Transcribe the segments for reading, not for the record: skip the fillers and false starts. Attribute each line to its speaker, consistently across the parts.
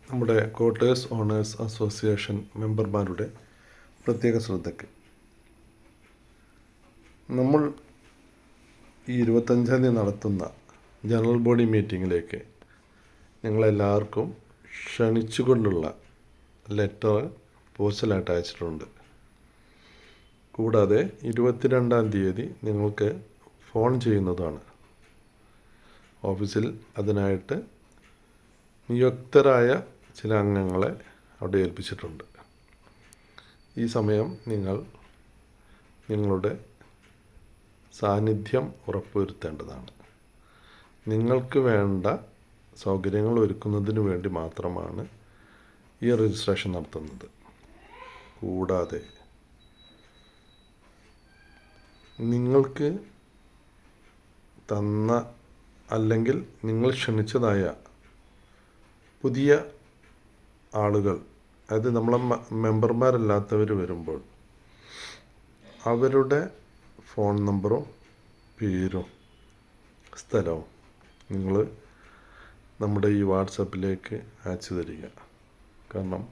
Speaker 1: നമ്മുടെ quarters owners association മെമ്പർമാരുടെ പ്രത്യേക ശ്രദ്ധയ്ക്ക്, നമ്മൾ ഈ 25 തീയതി നടത്തുന്ന ജനറൽ ബോഡി മീറ്റിങ്ങിലേക്ക് നിങ്ങളെല്ലാവർക്കും ക്ഷണിച്ചുകൊണ്ടുള്ള ലെറ്റർ പോസ്റ്റലായിട്ട് അയച്ചിട്ടുണ്ട്. കൂടാതെ 22 തീയതി നിങ്ങൾക്ക് ഫോൺ ചെയ്യുന്നതാണ്. ഓഫീസിൽ അതിനായിട്ട് നിയുക്തരായ ചില അംഗങ്ങളെ അവിടെ ഏൽപ്പിച്ചിട്ടുണ്ട്. ഈ സമയം നിങ്ങൾ നിങ്ങളുടെ സാന്നിധ്യം ഉറപ്പുവരുത്തേണ്ടതാണ്. നിങ്ങൾക്ക് വേണ്ട സൗകര്യങ്ങൾ ഒരുക്കുന്നതിന് വേണ്ടി മാത്രമാണ് ഈ രജിസ്ട്രേഷൻ നടത്തുന്നത്. കൂടാതെ നിങ്ങൾക്ക് തന്ന അല്ലെങ്കിൽ നിങ്ങൾ ക്ഷണിച്ചതായ പുതിയ ആളുകൾ, അതായത് നമ്മളെ മെമ്പർമാരല്ലാത്തവർ വരുമ്പോൾ അവരുടെ ഫോൺ നമ്പറും പേരും സ്ഥലവും നിങ്ങൾ നമ്മുടെ ഈ വാട്സപ്പിലേക്ക് അയച്ചു തരിക. കാരണം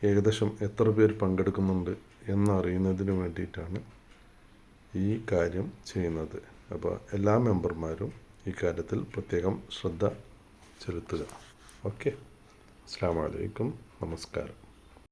Speaker 1: ഏകദേശം എത്ര പേർ പങ്കെടുക്കുന്നുണ്ട് എന്നറിയുന്നതിന് വേണ്ടിയിട്ടാണ് ഈ കാര്യം ചെയ്യുന്നത്. അപ്പോൾ എല്ലാ മെമ്പർമാരും ഈ കാര്യത്തിൽ പ്രത്യേകം ശ്രദ്ധ ചെലുത്തുക. ഓക്കെ, അസ്സലാമു അലൈക്കും, നമസ്കാരം.